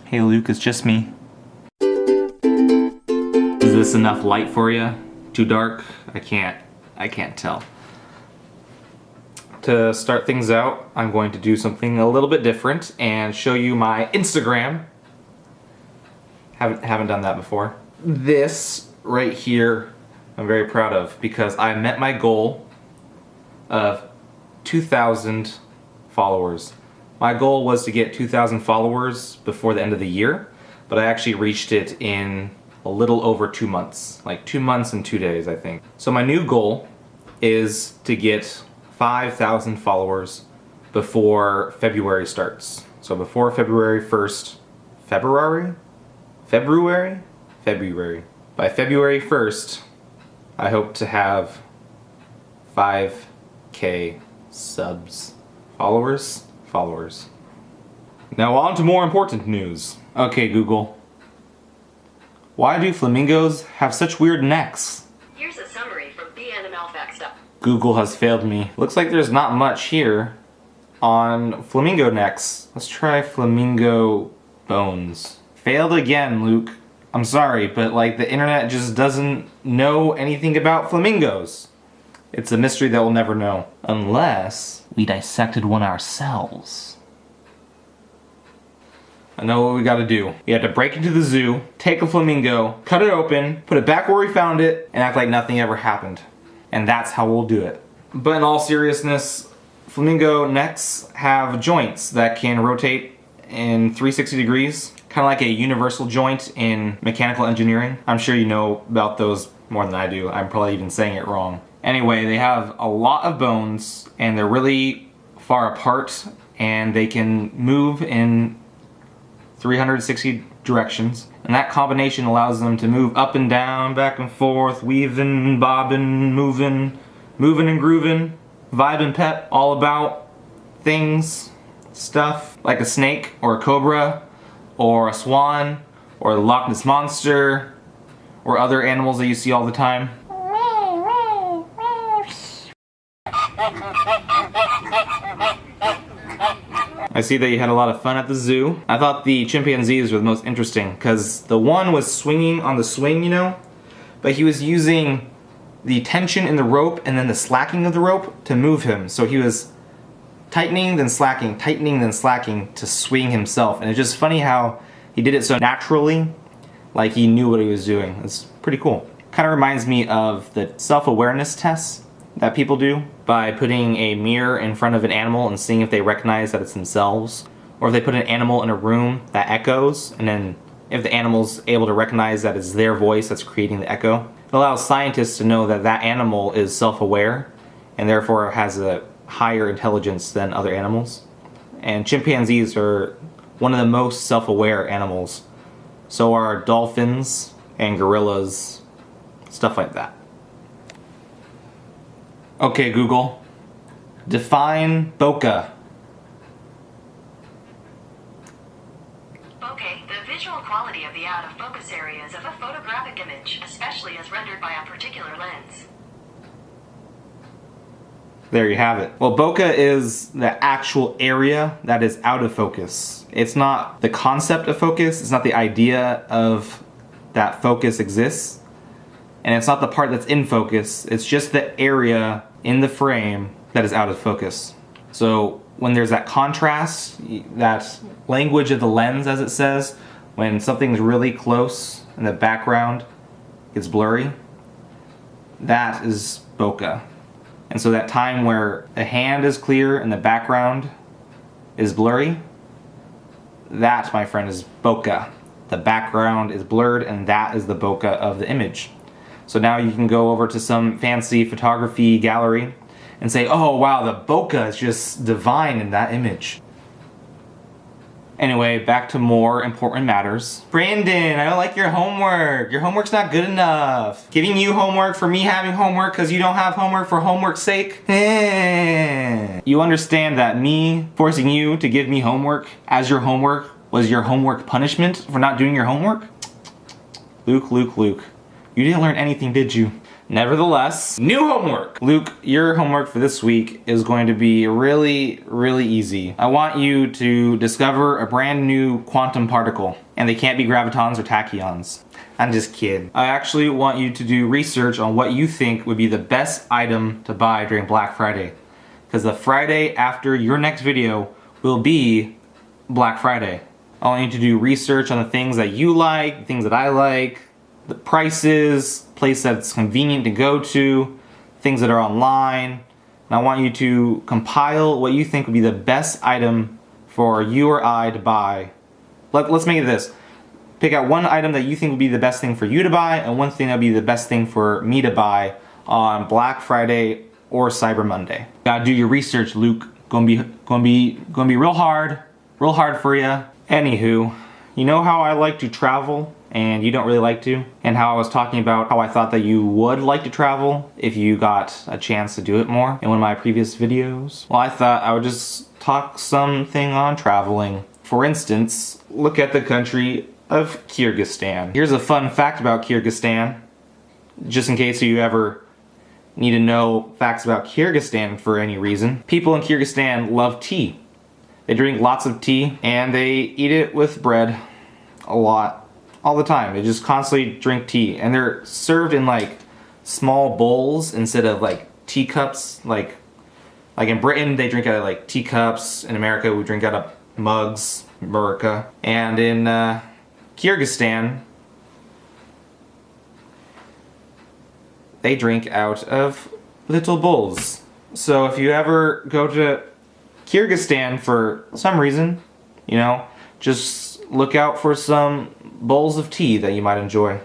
Hey Luke, it's just me. Is this enough light for you? Too dark? I can't tell. To start things out, I'm going to do something a little bit different and show you my Instagram. Haven't done that before. This right here, I'm very proud of because I met my goal of 2,000 followers. My goal was to get 2,000 followers before the end of the year, but I actually reached it in a little over 2 months. Like 2 months and 2 days, I think. So my new goal is to get 5,000 followers before February starts. So before February 1st, February? By February 1st, I hope to have 5K subs. Followers. Now on to more important news. Okay, Google. Why do flamingos have such weird necks? Here's a summary from BNMLFacts. Google has failed me. Looks like there's not much here on flamingo necks. Let's try flamingo bones. Failed again, Luke. I'm sorry, but like the internet just doesn't know anything about flamingos. It's a mystery that we'll never know. Unless we dissected one ourselves. I know what we gotta do. We have to break into the zoo, take a flamingo, cut it open, put it back where we found it, and act like nothing ever happened. And that's how we'll do it. But in all seriousness, flamingo necks have joints that can rotate in 360 degrees. Kind of like a universal joint in mechanical engineering. I'm sure you know about those more than I do. I'm probably even saying it wrong. Anyway, they have a lot of bones and they're really far apart and they can move in 360 directions. And that combination allows them to move up and down, back and forth, weaving, bobbing, moving and grooving, vibe and pep, all about things, stuff, like a snake or a cobra or a swan or the Loch Ness Monster or other animals that you see all the time. I see that you had a lot of fun at the zoo. I thought the chimpanzees were the most interesting because the one was swinging on the swing, you know, but he was using the tension in the rope and then the slacking of the rope to move him. So he was tightening then slacking to swing himself. And it's just funny how he did it so naturally, like he knew what he was doing. It's pretty cool. Kind of reminds me of the self-awareness tests that people do by putting a mirror in front of an animal and seeing if they recognize that it's themselves. Or if they put an animal in a room that echoes, and then if the animal's able to recognize that it's their voice that's creating the echo. It allows scientists to know that that animal is self-aware and therefore has a higher intelligence than other animals. And chimpanzees are one of the most self-aware animals. So are dolphins and gorillas, stuff like that. Okay, Google, define bokeh. Bokeh, the visual quality of the out-of-focus areas of a photographic image, especially as rendered by a particular lens. There you have it. Well, bokeh is the actual area that is out of focus. It's not the concept of focus, it's not the idea of that focus exists, and it's not the part that's in focus, it's just the area in the frame that is out of focus. So when there's that contrast, that language of the lens as it says, when something's really close and the background gets blurry, that is bokeh. And so that time where the hand is clear and the background is blurry, that, my friend, is bokeh. The background is blurred and that is the bokeh of the image. So now you can go over to some fancy photography gallery and say, oh wow, the bokeh is just divine in that image. Anyway, back to more important matters. Brandon, I don't like your homework. Your homework's not good enough. Giving you homework for me having homework because you don't have homework for homework's sake? You understand that me forcing you to give me homework as your homework was your homework punishment for not doing your homework? Luke. You didn't learn anything, did you? Nevertheless, new homework. Luke, your homework for this week is going to be really, really easy. I want you to discover a brand new quantum particle, and they can't be gravitons or tachyons. I'm just kidding. I actually want you to do research on what you think would be the best item to buy during Black Friday. Because the Friday after your next video will be Black Friday. I want you to do research on the things that you like, things that I like, the prices, place that's convenient to go to, things that are online. And I want you to compile what you think would be the best item for you or I to buy. Let's make it this. Pick out one item that you think would be the best thing for you to buy, and one thing that would be the best thing for me to buy on Black Friday or Cyber Monday. Gotta do your research, Luke. Gonna be real hard for you. Anywho, you know how I like to travel and you don't really like to? And how I was talking about how I thought that you would like to travel if you got a chance to do it more in one of my previous videos? Well, I thought I would just talk something on traveling. For instance, look at the country of Kyrgyzstan. Here's a fun fact about Kyrgyzstan, just in case you ever need to know facts about Kyrgyzstan for any reason. People in Kyrgyzstan love tea. They drink lots of tea, and they eat it with bread a lot, all the time. They just constantly drink tea, and they're served in like small bowls instead of like teacups. Like in Britain, they drink out of like teacups. In America, we drink out of mugs, America. And in Kyrgyzstan, they drink out of little bowls. So if you ever go to Kyrgyzstan for some reason, you know, just look out for some bowls of tea that you might enjoy.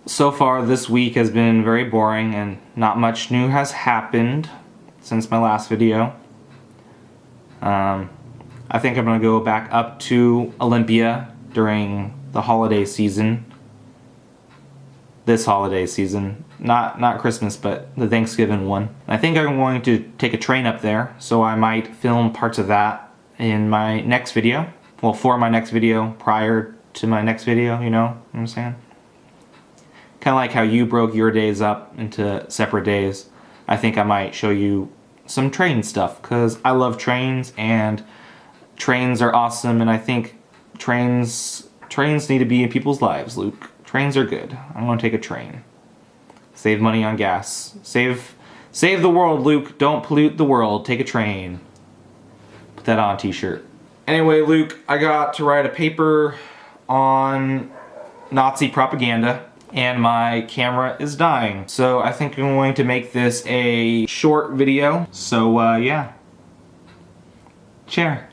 So far this week has been very boring and not much new has happened since my last video. I think I'm gonna go back up to Olympia during the holiday season. This holiday season, not Christmas, but the Thanksgiving one. I think I'm going to take a train up there, so I might film parts of that in my next video. Well, for my next video, prior to my next video, you know what I'm saying? Kind of like how you broke your days up into separate days. I think I might show you some train stuff, because I love trains, and trains are awesome, and I think trains need to be in people's lives, Luke. Trains are good. I'm gonna take a train. Save money on gas. Save the world, Luke. Don't pollute the world. Take a train. Put that on a t-shirt. Anyway, Luke, I got to write a paper on Nazi propaganda, and my camera is dying. So I think I'm going to make this a short video. So yeah. Chair.